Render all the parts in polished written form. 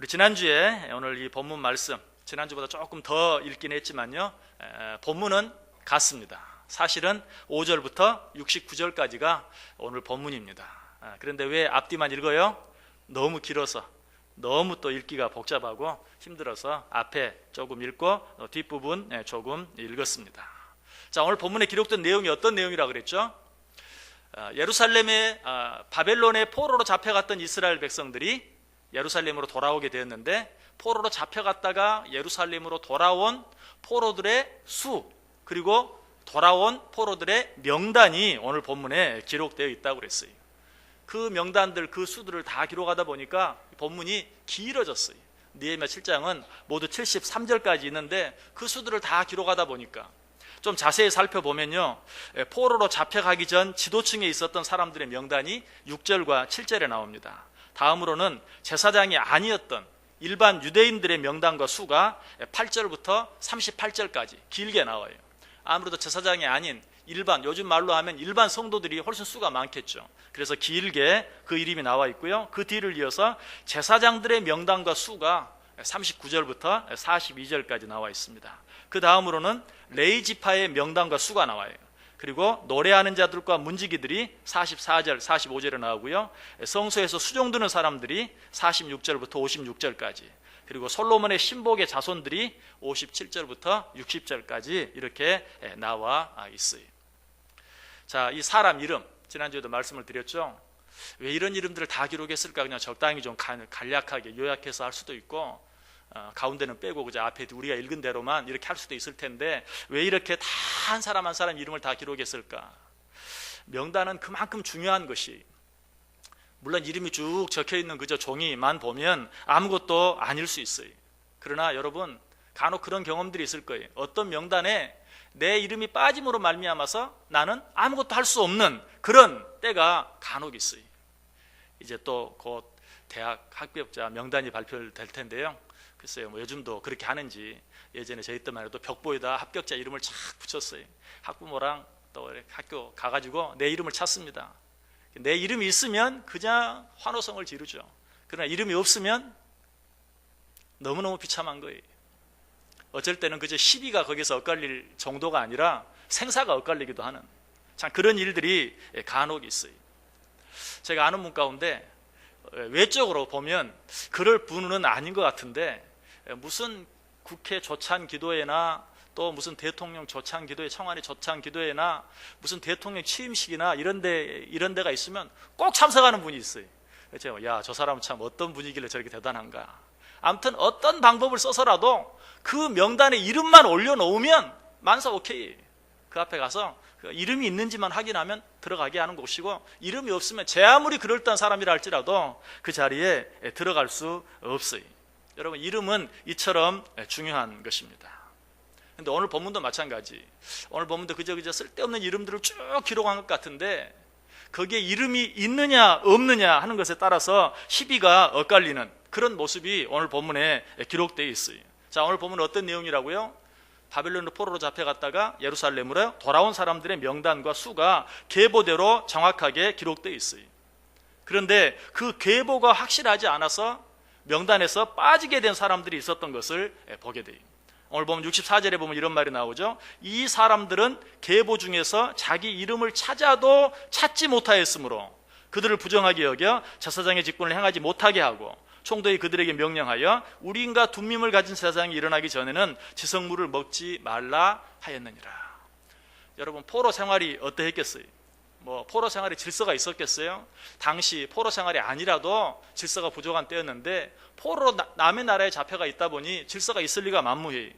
우리 지난주에 오늘 이 본문 말씀 지난주보다 조금 더 읽긴 했지만요, 본문은 같습니다. 사실은 5절부터 69절까지가 오늘 본문입니다. 그런데 왜 앞뒤만 읽어요? 너무 길어서, 너무 또 읽기가 복잡하고 힘들어서 앞에 조금 읽고 뒷부분 조금 읽었습니다. 자, 오늘 본문에 기록된 내용이 어떤 내용이라고 그랬죠? 예루살렘에 바벨론의 포로로 잡혀갔던 이스라엘 백성들이 예루살렘으로 돌아오게 되었는데, 포로로 잡혀갔다가 예루살렘으로 돌아온 포로들의 수, 그리고 돌아온 포로들의 명단이 오늘 본문에 기록되어 있다고 그랬어요. 그 명단들, 그 수들을 다 기록하다 보니까 본문이 길어졌어요. 느헤미야 7장은 모두 73절까지 있는데 그 수들을 다 기록하다 보니까 좀 자세히 살펴보면요, 포로로 잡혀가기 전 지도층에 있었던 사람들의 명단이 6절과 7절에 나옵니다. 다음으로는 제사장이 아니었던 일반 유대인들의 명단과 수가 8절부터 38절까지 길게 나와요. 아무래도 제사장이 아닌 일반, 요즘 말로 하면 일반 성도들이 훨씬 수가 많겠죠. 그래서 길게 그 이름이 나와 있고요. 그 뒤를 이어서 제사장들의 명단과 수가 39절부터 42절까지 나와 있습니다. 그 다음으로는 레위 지파의 명단과 수가 나와요. 그리고 노래하는 자들과 문지기들이 44절, 45절에 나오고요. 성소에서 수종 드는 사람들이 46절부터 56절까지, 그리고 솔로몬의 신복의 자손들이 57절부터 60절까지 이렇게 나와 있어요. 자, 이 사람 이름, 지난주에도 말씀을 드렸죠. 왜 이런 이름들을 다 기록했을까? 그냥 적당히 좀 간략하게 요약해서 할 수도 있고, 가운데는 빼고 그저 앞에 우리가 읽은 대로만 이렇게 할 수도 있을 텐데, 왜 이렇게 다 한 사람 한 사람 이름을 다 기록했을까? 명단은 그만큼 중요한 것이, 물론 이름이 쭉 적혀있는 그저 종이만 보면 아무것도 아닐 수 있어요. 그러나 여러분, 간혹 그런 경험들이 있을 거예요. 어떤 명단에 내 이름이 빠짐으로 말미암아서 나는 아무것도 할 수 없는 그런 때가 간혹 있어요. 이제 또 곧 대학 합격자 명단이 발표될 텐데요. 글쎄요, 뭐 요즘도 그렇게 하는지, 예전에 저희 때만 해도 벽보에다 합격자 이름을 착 붙였어요. 학부모랑 또 학교 가가지고 내 이름을 찾습니다. 내 이름이 있으면 그냥 환호성을 지르죠. 그러나 이름이 없으면 너무너무 비참한 거예요. 어쩔 때는 그저 시비가 거기서 엇갈릴 정도가 아니라 생사가 엇갈리기도 하는 참 그런 일들이 간혹 있어요. 제가 아는 분 가운데 외적으로 보면 그럴 분은 아닌 것 같은데, 무슨 국회 조찬 기도회나 또 무슨 대통령 조찬 기도회, 청와대 조찬 기도회나 무슨 대통령 취임식이나 이런 데가 있으면 꼭 참석하는 분이 있어요. 그래서 야, 저 사람은 참 어떤 분이길래 저렇게 대단한가. 아무튼 어떤 방법을 써서라도 그 명단에 이름만 올려놓으면 만사 오케이. 그 앞에 가서 그 이름이 있는지만 확인하면 들어가게 하는 곳이고, 이름이 없으면 제 아무리 그럴듯한 사람이라 할지라도 그 자리에 들어갈 수 없어요. 여러분, 이름은 이처럼 중요한 것입니다. 근데 오늘 본문도 마찬가지. 오늘 본문도 그저 쓸데없는 이름들을 쭉 기록한 것 같은데, 거기에 이름이 있느냐 없느냐 하는 것에 따라서 시비가 엇갈리는 그런 모습이 오늘 본문에 기록되어 있어요. 자, 오늘 본문은 어떤 내용이라고요? 바벨론으로 포로로 잡혀갔다가 예루살렘으로 돌아온 사람들의 명단과 수가 계보대로 정확하게 기록되어 있어요. 그런데 그 계보가 확실하지 않아서 명단에서 빠지게 된 사람들이 있었던 것을 보게 돼요. 오늘 보면 64절에 보면 이런 말이 나오죠. 이 사람들은 계보 중에서 자기 이름을 찾아도 찾지 못하였으므로 그들을 부정하게 여겨 제사장의 직분을 행하지 못하게 하고, 총독이 그들에게 명령하여 우리인과 둔밈을 가진 제사장이 일어나기 전에는 지성물을 먹지 말라 하였느니라. 여러분, 포로 생활이 어떠했겠어요? 뭐 포로 생활에 질서가 있었겠어요? 당시 포로 생활이 아니라도 질서가 부족한 때였는데, 포로로 남의 나라에 잡혀가 있다 보니 질서가 있을 리가 만무해요.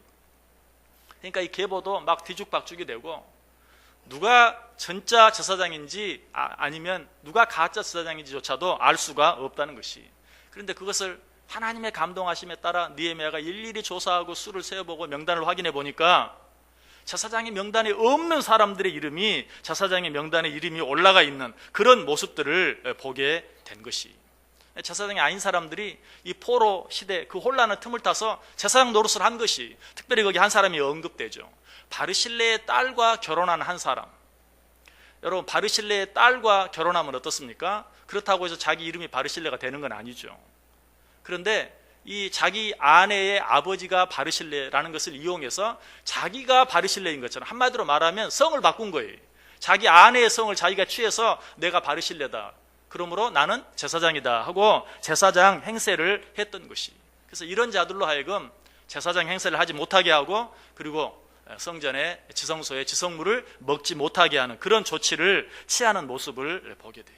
그러니까 이 계보도 막 뒤죽박죽이 되고, 누가 진짜 제사장인지 아니면 누가 가짜 제사장인지조차도 알 수가 없다는 것이. 그런데 그것을 하나님의 감동하심에 따라 느헤미야가 일일이 조사하고 수를 세어보고 명단을 확인해 보니까 제사장의 명단에 없는 사람들의 이름이 제사장의 명단에 이름이 올라가 있는 그런 모습들을 보게 된 것이. 제사장이 아닌 사람들이 이 포로 시대 그 혼란의 틈을 타서 제사장 노릇을 한 것이, 특별히 거기 한 사람이 언급되죠. 바르실레의 딸과 결혼한 한 사람. 여러분, 바르실레의 딸과 결혼하면 어떻습니까? 그렇다고 해서 자기 이름이 바르실레가 되는 건 아니죠. 그런데 이 자기 아내의 아버지가 바르실레라는 것을 이용해서 자기가 바르실레인 것처럼, 한마디로 말하면 성을 바꾼 거예요. 자기 아내의 성을 자기가 취해서 내가 바르실레다, 그러므로 나는 제사장이다 하고 제사장 행세를 했던 것이. 그래서 이런 자들로 하여금 제사장 행세를 하지 못하게 하고, 그리고 성전의 지성소의 지성물을 먹지 못하게 하는 그런 조치를 취하는 모습을 보게 돼요.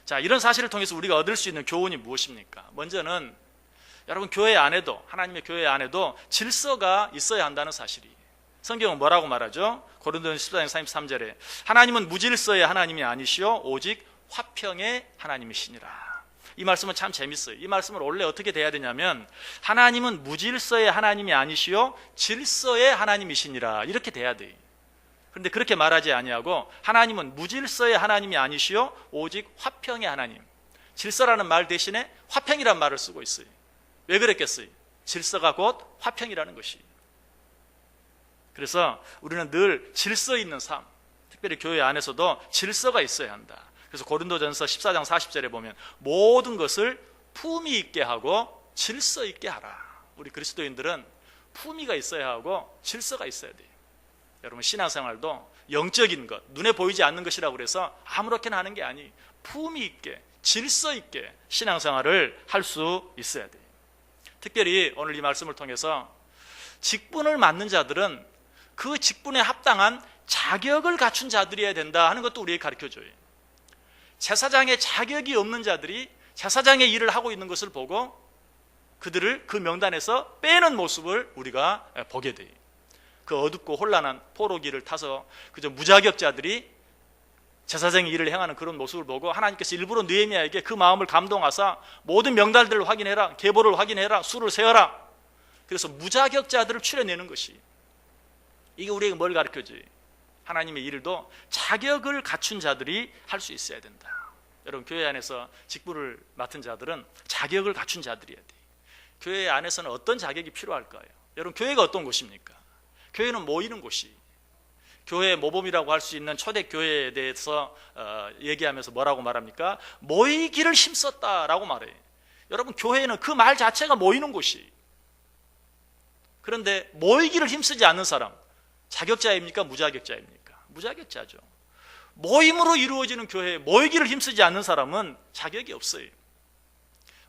자, 이런 사실을 통해서 우리가 얻을 수 있는 교훈이 무엇입니까? 먼저는 여러분, 교회 안에도, 하나님의 교회 안에도 질서가 있어야 한다는 사실이에요. 성경은 뭐라고 말하죠? 고린도전서 14장 33절에 하나님은 무질서의 하나님이 아니시오 오직 화평의 하나님이시니라. 이 말씀은 참 재밌어요. 이 말씀을 원래 어떻게 돼야 되냐면 하나님은 무질서의 하나님이 아니시오 질서의 하나님이시니라, 이렇게 돼야 돼요. 그런데 그렇게 말하지 아니하고 하나님은 무질서의 하나님이 아니시오 오직 화평의 하나님. 질서라는 말 대신에 화평이란 말을 쓰고 있어요. 왜 그랬겠어요? 질서가 곧 화평이라는 것이. 그래서 우리는 늘 질서 있는 삶, 특별히 교회 안에서도 질서가 있어야 한다. 그래서 고린도전서 14장 40절에 보면 모든 것을 품위 있게 하고 질서 있게 하라. 우리 그리스도인들은 품위가 있어야 하고 질서가 있어야 돼요. 여러분, 신앙생활도 영적인 것, 눈에 보이지 않는 것이라고 그래서 아무렇게나 하는 게 아니, 품위 있게 질서 있게 신앙생활을 할 수 있어야 돼요. 특별히 오늘 이 말씀을 통해서 직분을 맡는 자들은 그 직분에 합당한 자격을 갖춘 자들이어야 된다 하는 것도 우리에게 가르쳐줘요. 제사장의 자격이 없는 자들이 제사장의 일을 하고 있는 것을 보고 그들을 그 명단에서 빼는 모습을 우리가 보게 돼요. 그 어둡고 혼란한 포로기를 타서 그저 무자격자들이 제사장의 일을 행하는 그런 모습을 보고 하나님께서 일부러 느헤미야에게 그 마음을 감동하사 모든 명단들을 확인해라, 계보를 확인해라, 수를 세어라. 그래서 무자격자들을 추려내는 것이, 이게 우리에게 뭘 가르쳐줘요? 하나님의 일도 자격을 갖춘 자들이 할 수 있어야 된다. 여러분, 교회 안에서 직분을 맡은 자들은 자격을 갖춘 자들이어야 돼요. 교회 안에서는 어떤 자격이 필요할까요? 여러분, 교회가 어떤 곳입니까? 교회는 모이는 곳이. 교회 모범이라고 할 수 있는 초대교회에 대해서 얘기하면서 뭐라고 말합니까? 모이기를 힘썼다라고 말해요. 여러분, 교회는 그 말 자체가 모이는 곳이. 그런데 모이기를 힘쓰지 않는 사람, 자격자입니까? 무자격자입니까? 무자격자죠. 모임으로 이루어지는 교회에 모이기를 힘쓰지 않는 사람은 자격이 없어요.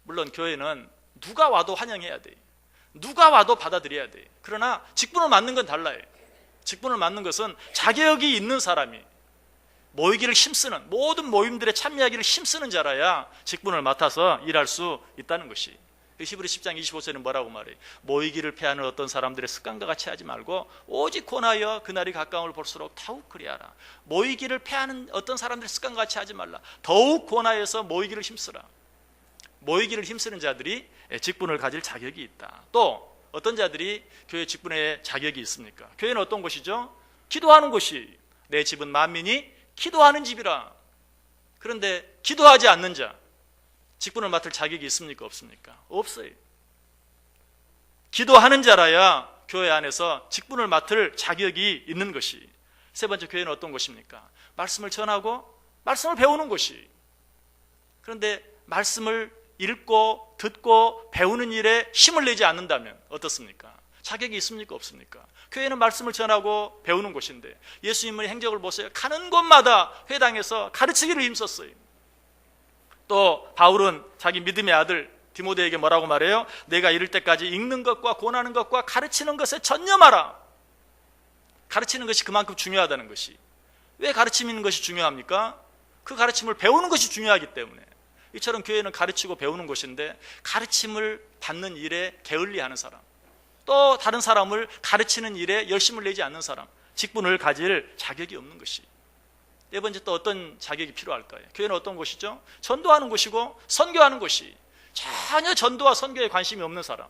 물론 교회는 누가 와도 환영해야 돼요. 누가 와도 받아들여야 돼요. 그러나 직분을 맡는 건 달라요. 직분을 맡는 것은 자격이 있는 사람이 모이기를 힘쓰는, 모든 모임들에 참여하기를 힘쓰는 자라야 직분을 맡아서 일할 수 있다는 것이. 히브리 10장 25절은 뭐라고 말해요? 모이기를 패하는 어떤 사람들의 습관과 같이 하지 말고 오직 권하여 그날이 가까움을 볼수록 더욱 그리하라. 모이기를 패하는 어떤 사람들의 습관과 같이 하지 말라. 더욱 권하여서 모이기를 힘쓰라. 모이기를 힘쓰는 자들이 직분을 가질 자격이 있다. 또 어떤 자들이 교회 직분에 자격이 있습니까? 교회는 어떤 곳이죠? 기도하는 곳이. 내 집은 만민이 기도하는 집이라. 그런데 기도하지 않는 자, 직분을 맡을 자격이 있습니까? 없습니까? 없어요. 기도하는 자라야 교회 안에서 직분을 맡을 자격이 있는 것이. 세 번째, 교회는 어떤 곳입니까? 말씀을 전하고 말씀을 배우는 곳이. 그런데 말씀을 읽고 듣고 배우는 일에 힘을 내지 않는다면 어떻습니까? 자격이 있습니까? 없습니까? 교회는 말씀을 전하고 배우는 곳인데 예수님의 행적을 보세요. 가는 곳마다 회당에서 가르치기를 힘썼어요. 또 바울은 자기 믿음의 아들 디모데에게 뭐라고 말해요? 내가 이를 때까지 읽는 것과 권하는 것과 가르치는 것에 전념하라. 가르치는 것이 그만큼 중요하다는 것이. 왜 가르치는 것이 중요합니까? 그 가르침을 배우는 것이 중요하기 때문에. 이처럼 교회는 가르치고 배우는 곳인데 가르침을 받는 일에 게을리하는 사람, 또 다른 사람을 가르치는 일에 열심을 내지 않는 사람, 직분을 가질 자격이 없는 것이. 네 번째, 또 어떤 자격이 필요할까요? 교회는 어떤 곳이죠? 전도하는 곳이고 선교하는 곳이. 전혀 전도와 선교에 관심이 없는 사람,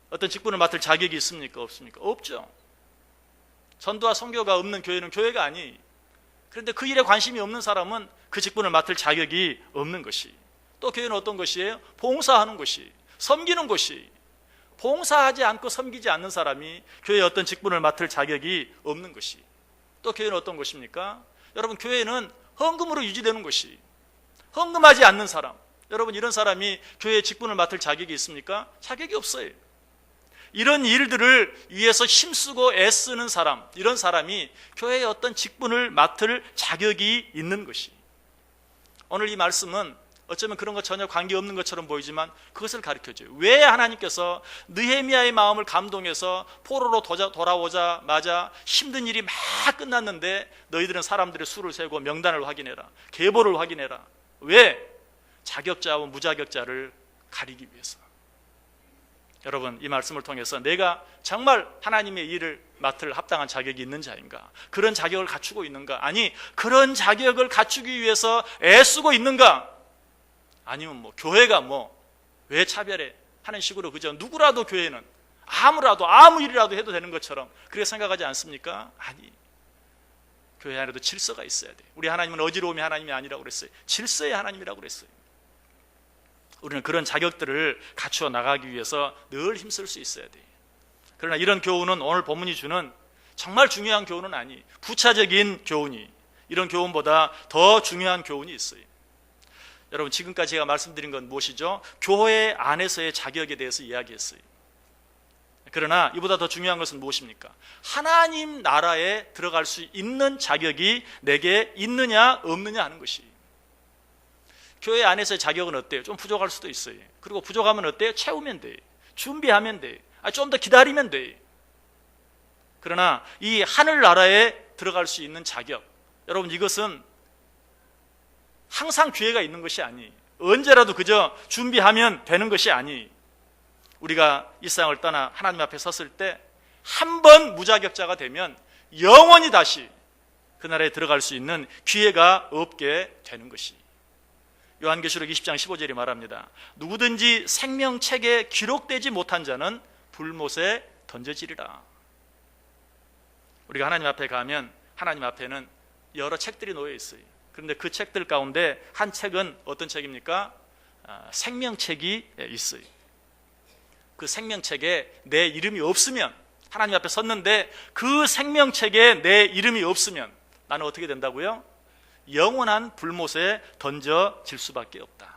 어떤 직분을 맡을 자격이 있습니까? 없습니까? 없죠. 전도와 선교가 없는 교회는 교회가 아니. 그런데 그 일에 관심이 없는 사람은 그 직분을 맡을 자격이 없는 것이. 또 교회는 어떤 것이에요? 봉사하는 곳이, 섬기는 곳이. 봉사하지 않고 섬기지 않는 사람이 교회의 어떤 직분을 맡을 자격이 없는 것이. 또 교회는 어떤 곳입니까? 여러분, 교회는 헌금으로 유지되는 것이. 헌금하지 않는 사람, 여러분, 이런 사람이 교회 직분을 맡을 자격이 있습니까? 자격이 없어요. 이런 일들을 위해서 힘쓰고 애쓰는 사람, 이런 사람이 교회의 어떤 직분을 맡을 자격이 있는 것이. 오늘 이 말씀은 어쩌면 그런 것 전혀 관계없는 것처럼 보이지만 그것을 가르쳐줘요. 왜 하나님께서 느헤미야의 마음을 감동해서 포로로 돌아오자마자 힘든 일이 막 끝났는데 너희들은 사람들의 수를 세고 명단을 확인해라, 계보를 확인해라. 왜? 자격자와 무자격자를 가리기 위해서. 여러분, 이 말씀을 통해서 내가 정말 하나님의 일을 맡을 합당한 자격이 있는 자인가? 그런 자격을 갖추고 있는가? 아니, 그런 자격을 갖추기 위해서 애쓰고 있는가? 아니면 뭐 교회가 왜 차별해 하는 식으로, 그죠? 누구라도 교회는 아무 일이라도 해도 되는 것처럼 그렇게 생각하지 않습니까? 아니, 교회 안에도 질서가 있어야 돼. 우리 하나님은 어지러움이 하나님이 아니라고 그랬어요. 질서의 하나님이라고 그랬어요. 우리는 그런 자격들을 갖추어 나가기 위해서 늘 힘쓸 수 있어야 돼. 그러나 이런 교훈은 오늘 본문이 주는 정말 중요한 교훈은 아니, 부차적인 교훈이, 이런 교훈보다 더 중요한 교훈이 있어요. 여러분, 지금까지 제가 말씀드린 건 무엇이죠? 교회 안에서의 자격에 대해서 이야기했어요. 그러나 이보다 더 중요한 것은 무엇입니까? 하나님 나라에 들어갈 수 있는 자격이 내게 있느냐 없느냐 하는 것이. 교회 안에서의 자격은 어때요? 좀 부족할 수도 있어요. 그리고 부족하면 어때요? 채우면 돼요. 준비하면 돼요. 좀 더 기다리면 돼요. 그러나 이 하늘나라에 들어갈 수 있는 자격, 여러분, 이것은 항상 기회가 있는 것이 아니, 언제라도 그저 준비하면 되는 것이 아니, 우리가 이 세상을 떠나 하나님 앞에 섰을 때 한 번 무자격자가 되면 영원히 다시 그 나라에 들어갈 수 있는 기회가 없게 되는 것이. 요한계시록 20장 15절이 말합니다. 누구든지 생명책에 기록되지 못한 자는 불못에 던져지리라. 우리가 하나님 앞에 가면 하나님 앞에는 여러 책들이 놓여 있어요. 그런데 그 책들 가운데 한 책은 어떤 책입니까? 생명책이 있어요. 그 생명책에 내 이름이 없으면, 하나님 앞에 섰는데 그 생명책에 내 이름이 없으면 나는 어떻게 된다고요? 영원한 불못에 던져질 수밖에 없다.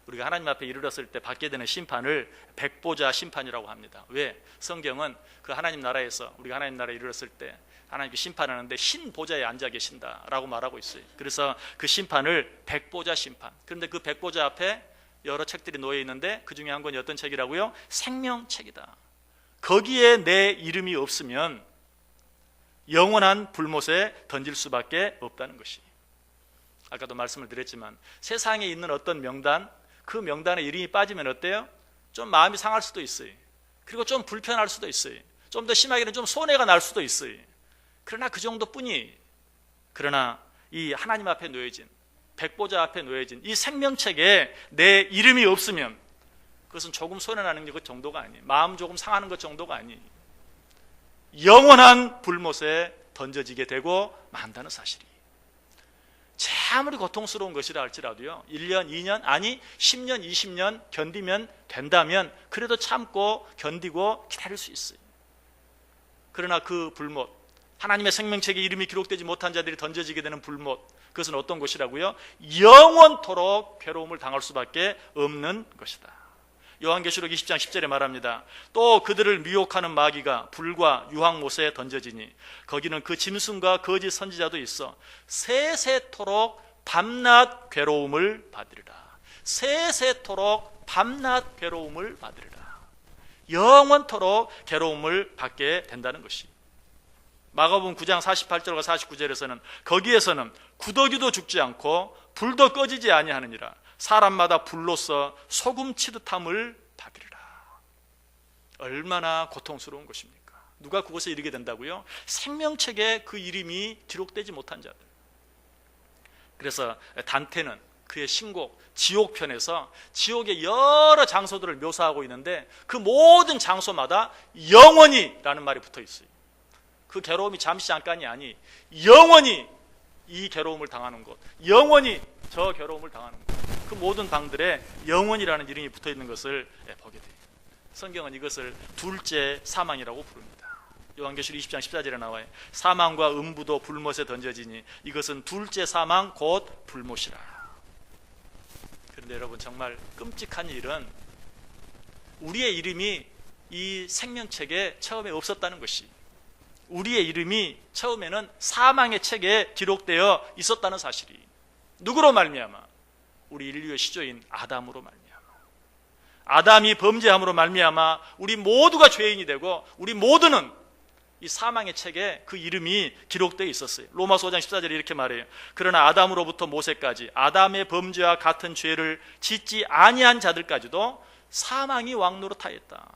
우리가 하나님 앞에 이르렀을 때 받게 되는 심판을 백보자 심판이라고 합니다. 왜? 성경은 그 하나님 나라에서, 우리가 하나님 나라에 이르렀을 때 하나님께 심판하는데 신 보좌에 앉아 계신다라고 말하고 있어요. 그래서 그 심판을 백보자 심판. 그런데 그 백보자 앞에 여러 책들이 놓여 있는데 그 중에 한 권이 어떤 책이라고요? 생명책이다. 거기에 내 이름이 없으면 영원한 불못에 던질 수밖에 없다는 것이. 아까도 말씀을 드렸지만 세상에 있는 어떤 명단, 그 명단에 이름이 빠지면 어때요? 좀 마음이 상할 수도 있어요. 그리고 좀 불편할 수도 있어요. 좀 더 심하게는 좀 손해가 날 수도 있어요. 그러나 그 정도뿐이. 그러나 이 하나님 앞에 놓여진, 백보자 앞에 놓여진 이 생명책에 내 이름이 없으면 그것은 조금 손해나는 것 정도가 아니에요. 마음 조금 상하는 것 정도가 아니에요. 영원한 불못에 던져지게 되고 만다는 사실이. 아무리 고통스러운 것이라 할지라도요, 1년, 2년, 아니 10년, 20년 견디면 된다면 그래도 참고 견디고 기다릴 수 있어요. 그러나 그 불못, 하나님의 생명책에 이름이 기록되지 못한 자들이 던져지게 되는 불못, 그것은 어떤 것이라고요? 영원토록 괴로움을 당할 수밖에 없는 것이다. 요한계시록 20장 10절에 말합니다. 또 그들을 미혹하는 마귀가 불과 유황못에 던져지니 거기는 그 짐승과 거짓 선지자도 있어 세세토록 밤낮 괴로움을 받으리라. 세세토록 밤낮 괴로움을 받으리라. 영원토록 괴로움을 받게 된다는 것이. 마가복음 9장 48절과 49절에서는 거기에서는 구더기도 죽지 않고 불도 꺼지지 아니하느니라. 사람마다 불로써 소금 치듯함을 받으리라. 얼마나 고통스러운 것입니까? 누가 그곳에 이르게 된다고요? 생명책에 그 이름이 기록되지 못한 자들. 그래서 단테는 그의 신곡 지옥편에서 지옥의 여러 장소들을 묘사하고 있는데 그 모든 장소마다 영원히라는 말이 붙어 있어요. 그 괴로움이 잠시 잠깐이 아니 영원히 이 괴로움을 당하는 곳, 영원히 저 괴로움을 당하는 곳, 그 모든 방들에 영원이라는 이름이 붙어 있는 것을 보게 돼요. 성경은 이것을 둘째 사망이라고 부릅니다. 요한계시록 20장 14절에 나와요. 사망과 음부도 불못에 던져지니 이것은 둘째 사망 곧 불못이라. 근데 여러분 정말 끔찍한 일은 우리의 이름이 이 생명책에 처음에 없었다는 것이, 우리의 이름이 처음에는 사망의 책에 기록되어 있었다는 사실이, 누구로 말미암아? 우리 인류의 시조인 아담으로 말미암아. 아담이 범죄함으로 말미암아 우리 모두가 죄인이 되고 우리 모두는 이 사망의 책에 그 이름이 기록되어 있었어요. 로마서 5장 14절에 이렇게 말해요. 그러나 아담으로부터 모세까지 아담의 범죄와 같은 죄를 짓지 아니한 자들까지도 사망이 왕노릇하였다.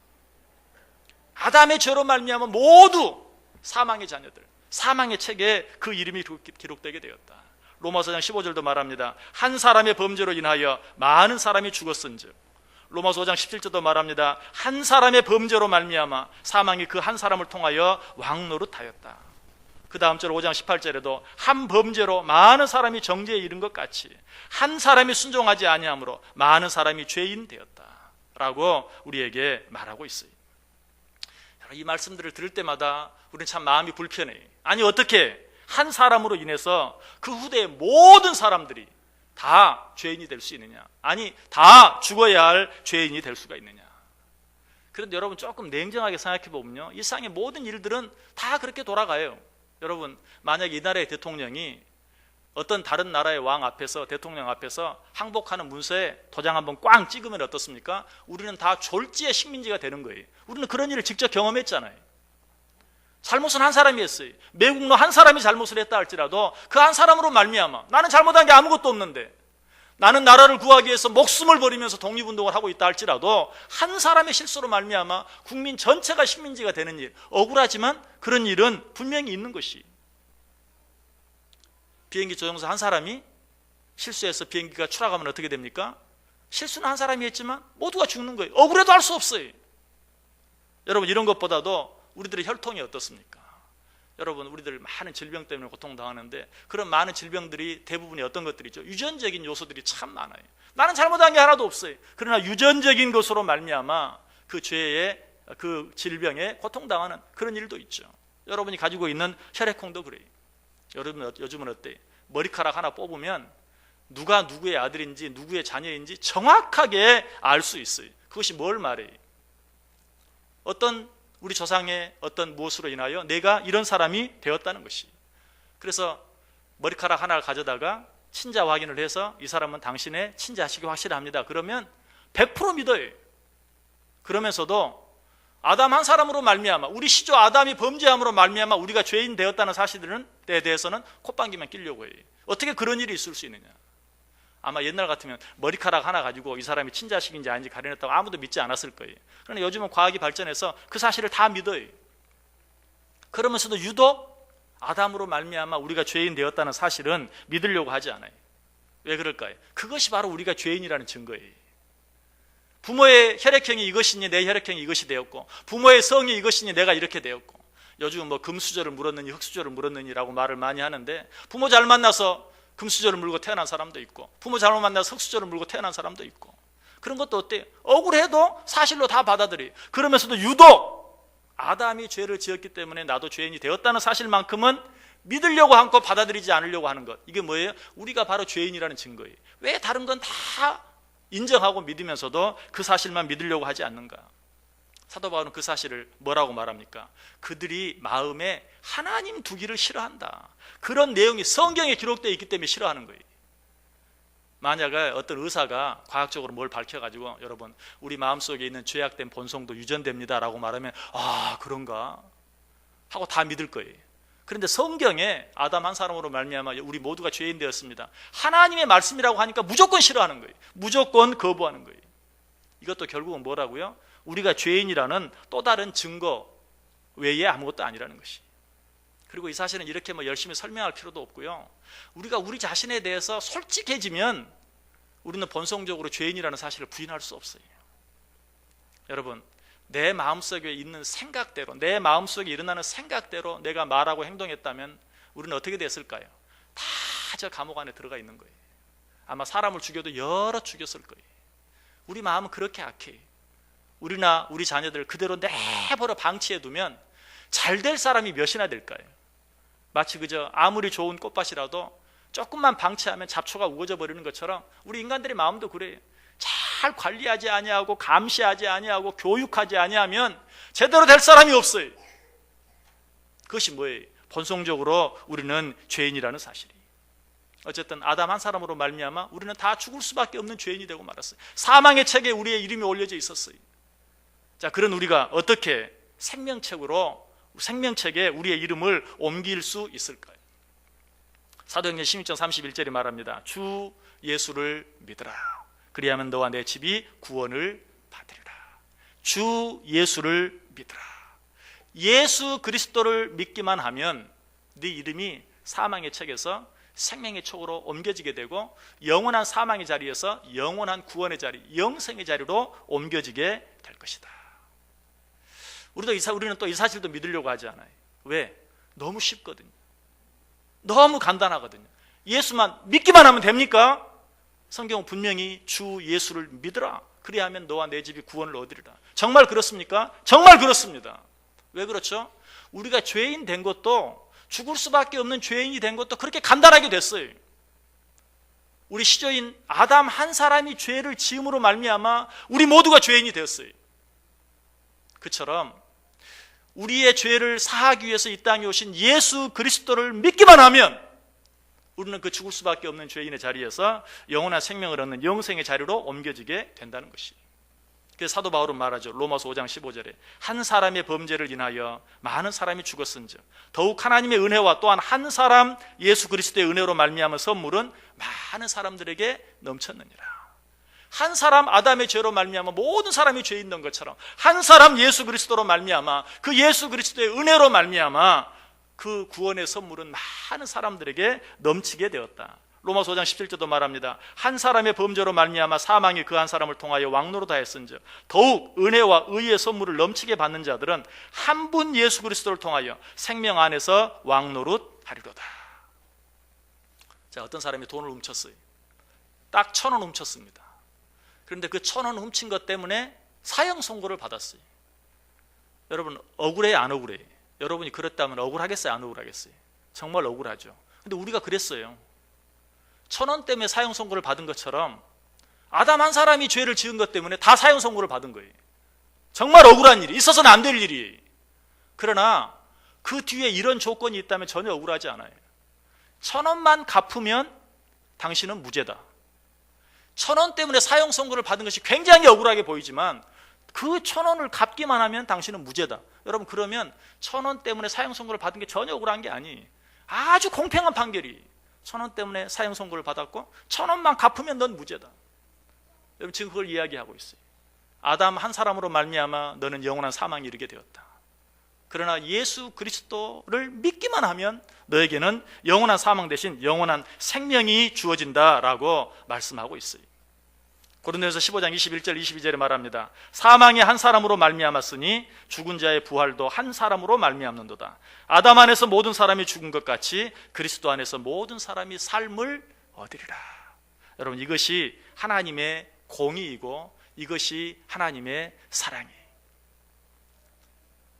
아담의 죄로 말미암아 모두 사망의 자녀들, 사망의 책에 그 이름이 기록되게 되었다. 로마서 5장 15절도 말합니다. 한 사람의 범죄로 인하여 많은 사람이 죽었은즉, 로마서 5장 17절도 말합니다. 한 사람의 범죄로 말미암아 사망이 그 한 사람을 통하여 왕노릇하였다. 그 다음 절 5장 18절에도 한 범죄로 많은 사람이 정죄에 이른 것 같이 한 사람이 순종하지 아니함으로 많은 사람이 죄인 되었다 라고 우리에게 말하고 있어요. 이 말씀들을 들을 때마다 우리는 참 마음이 불편해요. 아니 어떻게 한 사람으로 인해서 그 후대의 모든 사람들이 다 죄인이 될 수 있느냐? 아니 다 죽어야 할 죄인이 될 수가 있느냐? 그런데 여러분 조금 냉정하게 생각해 보면요, 이 세상의 모든 일들은 다 그렇게 돌아가요. 여러분 만약에 이 나라의 대통령이 어떤 다른 나라의 왕 앞에서, 대통령 앞에서 항복하는 문서에 도장 한번 꽝 찍으면 어떻습니까? 우리는 다 졸지의 식민지가 되는 거예요. 우리는 그런 일을 직접 경험했잖아요. 잘못은 한 사람이 했어요. 매국노 한 사람이 잘못을 했다 할지라도 그 한 사람으로 말미암아 나는 잘못한 게 아무것도 없는데, 나는 나라를 구하기 위해서 목숨을 버리면서 독립운동을 하고 있다 할지라도 한 사람의 실수로 말미암아 국민 전체가 식민지가 되는 일, 억울하지만 그런 일은 분명히 있는 것이, 비행기 조종사 한 사람이 실수해서 비행기가 추락하면 어떻게 됩니까? 실수는 한 사람이 했지만 모두가 죽는 거예요. 억울해도 할 수 없어요. 여러분 이런 것보다도 우리들의 혈통이 어떻습니까? 여러분 우리들 많은 질병 때문에 고통당하는데 그런 많은 질병들이 대부분이 어떤 것들이죠? 유전적인 요소들이 참 많아요. 나는 잘못한 게 하나도 없어요. 그러나 유전적인 것으로 말미암아 그 죄에, 그 질병에 고통당하는 그런 일도 있죠. 여러분이 가지고 있는 혈액형도 그래요. 여러분 요즘은 어때요? 머리카락 하나 뽑으면 누가 누구의 아들인지 누구의 자녀인지 정확하게 알 수 있어요. 그것이 뭘 말해요? 어떤 우리 조상의 어떤 무엇으로 인하여 내가 이런 사람이 되었다는 것이. 그래서 머리카락 하나를 가져다가 친자 확인을 해서 이 사람은 당신의 친자식이 확실합니다. 그러면 100% 믿어요. 그러면서도 아담 한 사람으로 말미암아, 우리 시조 아담이 범죄함으로 말미암아 우리가 죄인 되었다는 사실에 대해서는 콧방귀만 끼려고 해요. 어떻게 그런 일이 있을 수 있느냐? 아마 옛날 같으면 머리카락 하나 가지고 이 사람이 친자식인지 아닌지 가려냈다고 아무도 믿지 않았을 거예요. 그런데 요즘은 과학이 발전해서 그 사실을 다 믿어요. 그러면서도 유독 아담으로 말미암아 우리가 죄인 되었다는 사실은 믿으려고 하지 않아요. 왜 그럴까요? 그것이 바로 우리가 죄인이라는 증거예요. 부모의 혈액형이 이것이니 내 혈액형이 이것이 되었고, 부모의 성이 이것이니 내가 이렇게 되었고, 요즘은 뭐 금수저를 물었느니 흙수저를 물었느니라고 말을 많이 하는데, 부모 잘 만나서 금수저를 물고 태어난 사람도 있고, 부모 잘못 만나서 흙수저를 물고 태어난 사람도 있고, 그런 것도 어때요? 억울해도 사실로 다 받아들여요. 그러면서도 유독 아담이 죄를 지었기 때문에 나도 죄인이 되었다는 사실만큼은 믿으려고 하고 받아들이지 않으려고 하는 것, 이게 뭐예요? 우리가 바로 죄인이라는 증거예요. 왜 다른 건 다 인정하고 믿으면서도 그 사실만 믿으려고 하지 않는가? 사도 바울은 그 사실을 뭐라고 말합니까? 그들이 마음에 하나님 두기를 싫어한다. 그런 내용이 성경에 기록되어 있기 때문에 싫어하는 거예요. 만약에 어떤 의사가 과학적으로 뭘 밝혀가지고 여러분 우리 마음속에 있는 죄악된 본성도 유전됩니다 라고 말하면 아 그런가? 하고 다 믿을 거예요. 그런데 성경에 아담 한 사람으로 말미암아 우리 모두가 죄인 되었습니다. 하나님의 말씀이라고 하니까 무조건 싫어하는 거예요. 무조건 거부하는 거예요. 이것도 결국은 뭐라고요? 우리가 죄인이라는 또 다른 증거 외에 아무것도 아니라는 것이. 그리고 이 사실은 이렇게 뭐 열심히 설명할 필요도 없고요. 우리가 우리 자신에 대해서 솔직해지면 우리는 본성적으로 죄인이라는 사실을 부인할 수 없어요. 여러분, 내 마음속에 있는 생각대로, 내 마음속에 일어나는 생각대로 내가 말하고 행동했다면 우리는 어떻게 됐을까요? 다 저 감옥 안에 들어가 있는 거예요. 아마 사람을 죽여도 여러 죽였을 거예요. 우리 마음은 그렇게 악해요. 우리나 우리 자녀들을 그대로 내버려 방치해두면 잘 될 사람이 몇이나 될까요? 마치 그저 아무리 좋은 꽃밭이라도 조금만 방치하면 잡초가 우거져 버리는 것처럼 우리 인간들의 마음도 그래요. 잘 관리하지 아니하고 감시하지 아니하고 교육하지 아니하면 제대로 될 사람이 없어요. 그것이 뭐예요? 본성적으로 우리는 죄인이라는 사실이. 어쨌든 아담 한 사람으로 말미암아 우리는 다 죽을 수밖에 없는 죄인이 되고 말았어요. 사망의 책에 우리의 이름이 올려져 있었어요. 자, 그런 우리가 어떻게 생명책에 우리의 이름을 옮길 수 있을까요? 사도행전 16장 31절이 말합니다. 주 예수를 믿으라. 그리하면 너와 내 집이 구원을 받으리라. 주 예수를 믿으라. 예수 그리스도를 믿기만 하면 네 이름이 사망의 책에서 생명의 책으로 옮겨지게 되고 영원한 사망의 자리에서 영원한 구원의 자리, 영생의 자리로 옮겨지게 될 것이다. 우리는 또 이 사실도 믿으려고 하지 않아요. 왜? 너무 쉽거든요. 너무 간단하거든요. 예수만 믿기만 하면 됩니까? 성경은 분명히 주 예수를 믿으라. 그리하면 너와 내 집이 구원을 얻으리라. 정말 그렇습니까? 정말 그렇습니다. 왜 그렇죠? 우리가 죄인 된 것도, 죽을 수밖에 없는 죄인이 된 것도 그렇게 간단하게 됐어요. 우리 시조인 아담 한 사람이 죄를 지음으로 말미암아 우리 모두가 죄인이 되었어요. 그처럼 우리의 죄를 사하기 위해서 이 땅에 오신 예수 그리스도를 믿기만 하면 우리는 그 죽을 수밖에 없는 죄인의 자리에서 영원한 생명을 얻는 영생의 자리로 옮겨지게 된다는 것이. 그래서 사도 바울은 말하죠. 로마서 5장 15절에 한 사람의 범죄를 인하여 많은 사람이 죽었은즉 더욱 하나님의 은혜와 또한 한 사람 예수 그리스도의 은혜로 말미암은 선물은 많은 사람들에게 넘쳤느니라. 한 사람 아담의 죄로 말미암아 모든 사람이 죄 있는 것처럼 한 사람 예수 그리스도로 말미암아 그 예수 그리스도의 은혜로 말미암아 그 구원의 선물은 많은 사람들에게 넘치게 되었다. 로마서 5장 17절도 말합니다. 한 사람의 범죄로 말미암아 사망이 그 한 사람을 통하여 왕노릇하였은즉 더욱 은혜와 의의 선물을 넘치게 받는 자들은 한 분 예수 그리스도를 통하여 생명 안에서 왕노릇하리로다. 자, 어떤 사람이 돈을 훔쳤어요. 딱 1,000원 훔쳤습니다. 그런데 그 1,000원 훔친 것 때문에 사형 선고를 받았어요. 여러분 억울해요, 안 억울해요? 여러분이 그랬다면 억울하겠어요, 안 억울하겠어요? 정말 억울하죠. 근데 우리가 그랬어요. 1,000원 때문에 사형 선고를 받은 것처럼 아담 한 사람이 죄를 지은 것 때문에 다 사형 선고를 받은 거예요. 정말 억울한 일이, 있어서는 안 될 일이에요. 그러나 그 뒤에 이런 조건이 있다면 전혀 억울하지 않아요. 1,000원만 갚으면 당신은 무죄다. 1,000원 때문에 사형 선고를 받은 것이 굉장히 억울하게 보이지만 그 1,000원을 갚기만 하면 당신은 무죄다. 여러분, 그러면 1,000원 때문에 사형 선고를 받은 게 전혀 억울한 게 아니에요. 아주 공평한 판결이. 1,000원 때문에 사형 선고를 받았고 1,000원만 갚으면 넌 무죄다. 여러분, 지금 그걸 이야기하고 있어요. 아담 한 사람으로 말미암아 너는 영원한 사망에 이르게 되었다. 그러나 예수 그리스도를 믿기만 하면 너에게는 영원한 사망 대신 영원한 생명이 주어진다라고 말씀하고 있어요. 고린도전서 15장 21절 22절에 말합니다. 사망이 한 사람으로 말미암았으니 죽은 자의 부활도 한 사람으로 말미암는도다. 아담 안에서 모든 사람이 죽은 것 같이 그리스도 안에서 모든 사람이 삶을 얻으리라. 여러분, 이것이 하나님의 공의이고 이것이 하나님의 사랑이에요.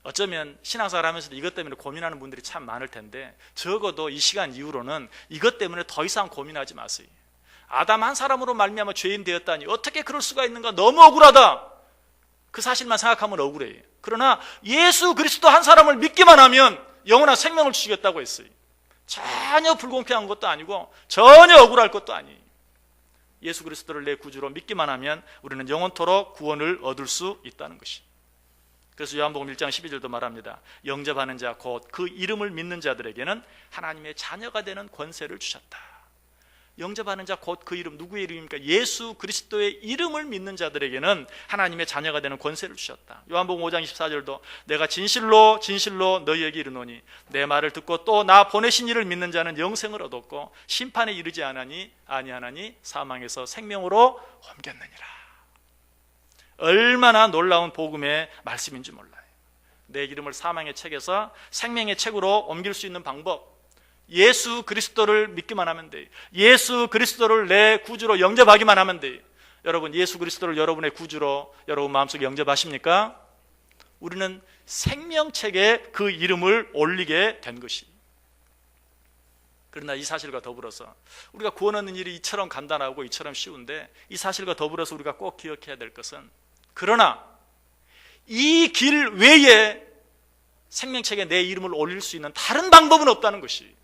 어쩌면 신앙생활 하면서도 이것 때문에 고민하는 분들이 참 많을 텐데 적어도 이 시간 이후로는 이것 때문에 더 이상 고민하지 마세요. 아담 한 사람으로 말미암아 죄인 되었다니 어떻게 그럴 수가 있는가, 너무 억울하다. 그 사실만 생각하면 억울해요. 그러나 예수 그리스도 한 사람을 믿기만 하면 영원한 생명을 주시겠다고 했어요. 전혀 불공평한 것도 아니고 전혀 억울할 것도 아니에요. 예수 그리스도를 내 구주로 믿기만 하면 우리는 영원토록 구원을 얻을 수 있다는 것이. 그래서 요한복음 1장 12절도 말합니다. 영접하는 자 곧 그 이름을 믿는 자들에게는 하나님의 자녀가 되는 권세를 주셨다. 영접하는 자 곧 그 이름, 누구의 이름입니까? 예수 그리스도의 이름을 믿는 자들에게는 하나님의 자녀가 되는 권세를 주셨다. 요한복음 5장 24절도 내가 진실로 진실로 너희에게 이르노니 내 말을 듣고 또 나 보내신 이를 믿는 자는 영생을 얻었고 심판에 이르지 아니하나니 사망에서 생명으로 옮겼느니라. 얼마나 놀라운 복음의 말씀인지 몰라요. 내 이름을 사망의 책에서 생명의 책으로 옮길 수 있는 방법, 예수 그리스도를 믿기만 하면 돼요. 예수 그리스도를 내 구주로 영접하기만 하면 돼요. 여러분, 예수 그리스도를 여러분의 구주로 여러분 마음속에 영접하십니까? 우리는 생명책에 그 이름을 올리게 된 것이. 그러나 이 사실과 더불어서 우리가 구원 얻는 일이 이처럼 간단하고 이처럼 쉬운데 이 사실과 더불어서 우리가 꼭 기억해야 될 것은 그러나 이 길 외에 생명책에 내 이름을 올릴 수 있는 다른 방법은 없다는 것이,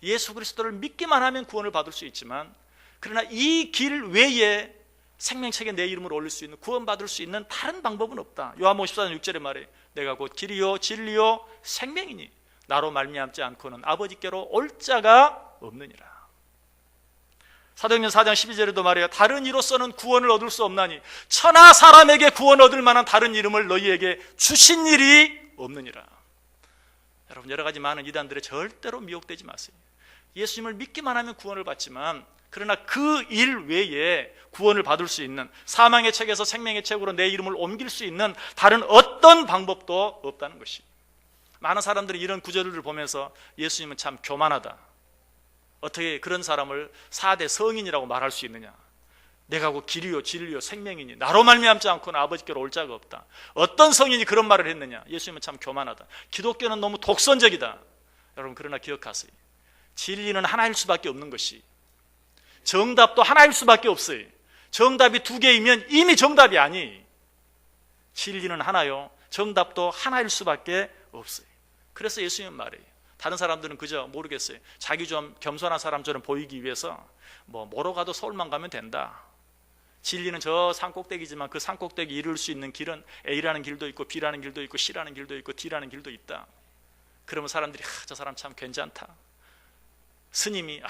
예수 그리스도를 믿기만 하면 구원을 받을 수 있지만 그러나 이 길 외에 생명책에 내 이름을 올릴 수 있는, 구원받을 수 있는 다른 방법은 없다. 요한복음 14장 6절에 말해 내가 곧 길이요 진리요 생명이니 나로 말미암지 않고는 아버지께로 올 자가 없느니라. 사도행전 4장 12절에도 말해요. 다른 이로서는 구원을 얻을 수 없나니 천하 사람에게 구원 얻을 만한 다른 이름을 너희에게 주신 일이 없느니라. 여러분, 여러 가지 많은 이단들에 절대로 미혹되지 마세요. 예수님을 믿기만 하면 구원을 받지만 그러나 그 일 외에 구원을 받을 수 있는, 사망의 책에서 생명의 책으로 내 이름을 옮길 수 있는 다른 어떤 방법도 없다는 것이, 많은 사람들이 이런 구절을 보면서 예수님은 참 교만하다, 어떻게 그런 사람을 4대 성인이라고 말할 수 있느냐, 내가 곧 길이요 진리요 생명이니 나로 말미암지 않고는 아버지께로 올 자가 없다. 어떤 성인이 그런 말을 했느냐? 예수님은 참 교만하다. 기독교는 너무 독선적이다. 여러분, 그러나 기억하세요. 진리는 하나일 수밖에 없는 것이, 정답도 하나일 수밖에 없어요. 정답이 2개이면 이미 정답이 아니. 진리는 하나요, 정답도 하나일 수밖에 없어요. 그래서 예수님은 말해요. 다른 사람들은 그저 모르겠어요. 자기 좀 겸손한 사람처럼 보이기 위해서 뭐로 가도 서울만 가면 된다. 진리는 저 산꼭대기지만 그 산꼭대기 이룰 수 있는 길은 A라는 길도 있고 B라는 길도 있고 C라는 길도 있고 D라는 길도 있다. 그러면 사람들이 저 사람 참 괜찮다. 스님이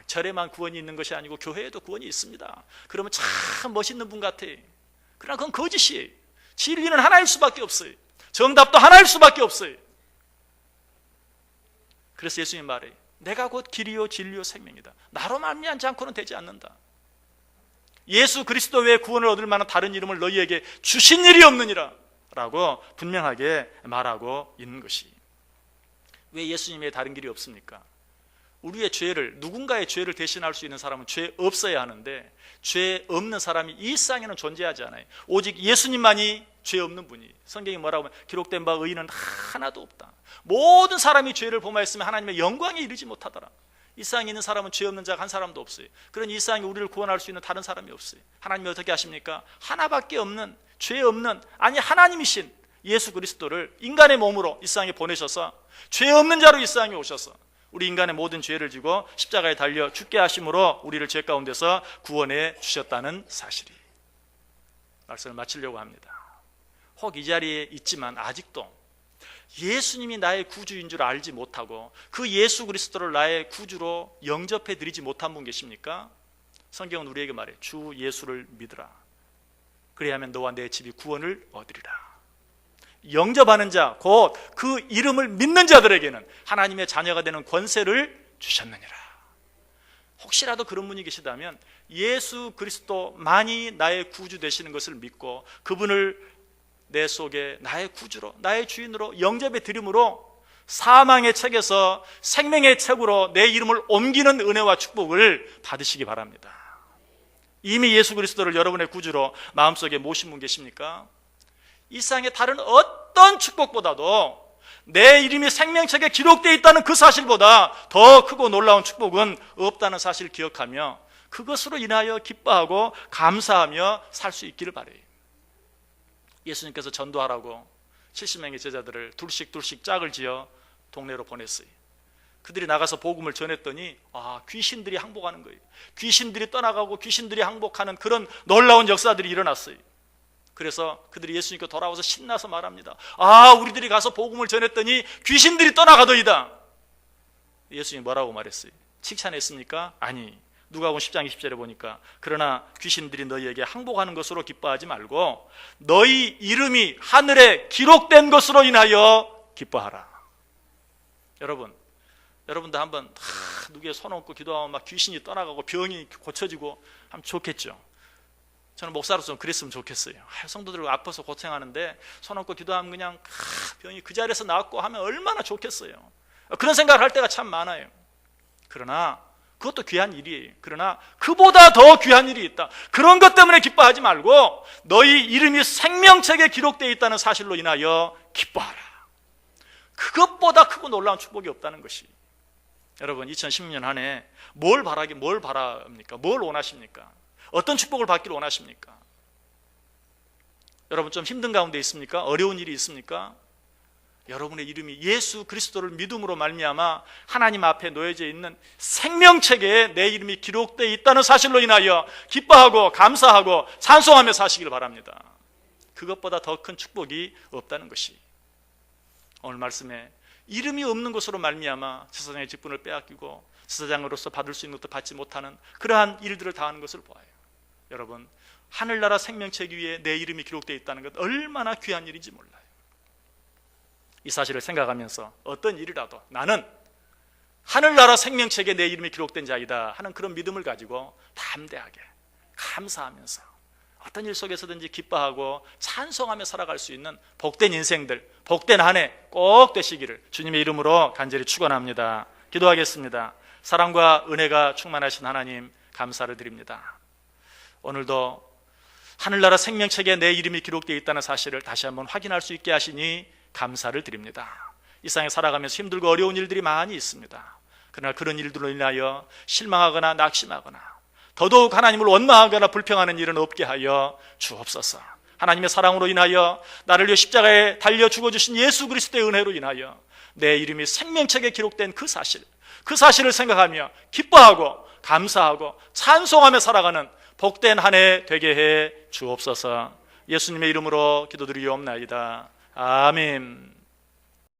절에만 구원이 있는 것이 아니고 교회에도 구원이 있습니다. 그러면 참 멋있는 분 같아. 그러나 그건 거짓이에요. 진리는 하나일 수밖에 없어요. 정답도 하나일 수밖에 없어요. 그래서 예수님 말해 내가 곧 길이요 진리요 생명이다. 나로 말미암지 않고는 되지 않는다. 예수 그리스도 외에 구원을 얻을 만한 다른 이름을 너희에게 주신 일이 없느니라 라고 분명하게 말하고 있는 것이, 왜 예수님 외에 다른 길이 없습니까? 우리의 죄를, 누군가의 죄를 대신할 수 있는 사람은 죄 없어야 하는데 죄 없는 사람이 이 세상에는 존재하지 않아요. 오직 예수님만이 죄 없는 분이, 성경이 뭐라고 하면 기록된 바 의인은 하나도 없다. 모든 사람이 죄를 범하였으면 하나님의 영광에 이르지 못하더라. 이 세상에 있는 사람은 죄 없는 자가 한 사람도 없어요. 그러니 이 세상에 우리를 구원할 수 있는 다른 사람이 없어요. 하나님이 어떻게 하십니까? 하나밖에 없는, 죄 없는, 아니 하나님이신 예수 그리스도를 인간의 몸으로 이 세상에 보내셔서 죄 없는 자로 이 세상에 오셔서 우리 인간의 모든 죄를 지고 십자가에 달려 죽게 하심으로 우리를 죄 가운데서 구원해 주셨다는 사실이, 말씀을 마치려고 합니다. 혹 이 자리에 있지만 아직도 예수님이 나의 구주인 줄 알지 못하고 그 예수 그리스도를 나의 구주로 영접해 드리지 못한 분 계십니까? 성경은 우리에게 말해 주 예수를 믿으라. 그래야만 너와 내 집이 구원을 얻으리라. 영접하는 자, 곧 그 이름을 믿는 자들에게는 하나님의 자녀가 되는 권세를 주셨느니라. 혹시라도 그런 분이 계시다면 예수 그리스도만이 나의 구주 되시는 것을 믿고 그분을 내 속에 나의 구주로, 나의 주인으로 영접해 드림으로 사망의 책에서 생명의 책으로 내 이름을 옮기는 은혜와 축복을 받으시기 바랍니다. 이미 예수 그리스도를 여러분의 구주로 마음속에 모신 분 계십니까? 이 세상의 다른 어떤 축복보다도 내 이름이 생명책에 기록되어 있다는 그 사실보다 더 크고 놀라운 축복은 없다는 사실을 기억하며 그것으로 인하여 기뻐하고 감사하며 살 수 있기를 바라요. 예수님께서 전도하라고 70명의 제자들을 둘씩 짝을 지어 동네로 보냈어요. 그들이 나가서 복음을 전했더니 귀신들이 항복하는 거예요. 귀신들이 떠나가고 귀신들이 항복하는 그런 놀라운 역사들이 일어났어요. 그래서 그들이 예수님께 돌아와서 신나서 말합니다. 우리들이 가서 복음을 전했더니 귀신들이 떠나가더이다. 예수님이 뭐라고 말했어요? 칭찬했습니까? 아니, 누가복음 10장 20절에 보니까 그러나 귀신들이 너희에게 항복하는 것으로 기뻐하지 말고 너희 이름이 하늘에 기록된 것으로 인하여 기뻐하라. 여러분도 한번 누구의 손 얹고 기도하면 막 귀신이 떠나가고 병이 고쳐지고 하면 좋겠죠. 저는 목사로서 좀 그랬으면 좋겠어요. 성도들 아파서 고생하는데 손 얹고 기도하면 그냥 병이 그 자리에서 낫고 하면 얼마나 좋겠어요. 그런 생각을 할 때가 참 많아요. 그러나 그것도 귀한 일이에요. 그러나 그보다 더 귀한 일이 있다. 그런 것 때문에 기뻐하지 말고 너희 이름이 생명책에 기록되어 있다는 사실로 인하여 기뻐하라. 그것보다 크고 놀라운 축복이 없다는 것이, 여러분 2016년 한 해 뭘 바랍니까? 뭘 원하십니까? 어떤 축복을 받기를 원하십니까? 여러분 좀 힘든 가운데 있습니까? 어려운 일이 있습니까? 여러분의 이름이 예수 그리스도를 믿음으로 말미암아 하나님 앞에 놓여져 있는 생명책에 내 이름이 기록되어 있다는 사실로 인하여 기뻐하고 감사하고 찬송하며 사시길 바랍니다. 그것보다 더 큰 축복이 없다는 것이, 오늘 말씀에 이름이 없는 것으로 말미암아 제사장의 직분을 빼앗기고 제사장으로서 받을 수 있는 것도 받지 못하는 그러한 일들을 당하는 것을 보아요. 여러분, 하늘나라 생명책 위에 내 이름이 기록되어 있다는 것 얼마나 귀한 일인지 몰라요. 이 사실을 생각하면서 어떤 일이라도 나는 하늘나라 생명책에 내 이름이 기록된 자이다 하는 그런 믿음을 가지고 담대하게 감사하면서 어떤 일 속에서든지 기뻐하고 찬송하며 살아갈 수 있는 복된 인생들, 복된 한 해 꼭 되시기를 주님의 이름으로 간절히 축원합니다. 기도하겠습니다. 사랑과 은혜가 충만하신 하나님, 감사를 드립니다. 오늘도 하늘나라 생명책에 내 이름이 기록되어 있다는 사실을 다시 한번 확인할 수 있게 하시니 감사를 드립니다. 이 세상에 살아가면서 힘들고 어려운 일들이 많이 있습니다. 그러나 그런 일들로 인하여 실망하거나 낙심하거나 더더욱 하나님을 원망하거나 불평하는 일은 없게 하여 주옵소서. 하나님의 사랑으로 인하여 나를 위해 십자가에 달려 죽어주신 예수 그리스도의 은혜로 인하여 내 이름이 생명책에 기록된 그 사실을 생각하며 기뻐하고 감사하고 찬송하며 살아가는 복된 한 해 되게 해 주옵소서. 예수님의 이름으로 기도드리옵나이다. 아멘.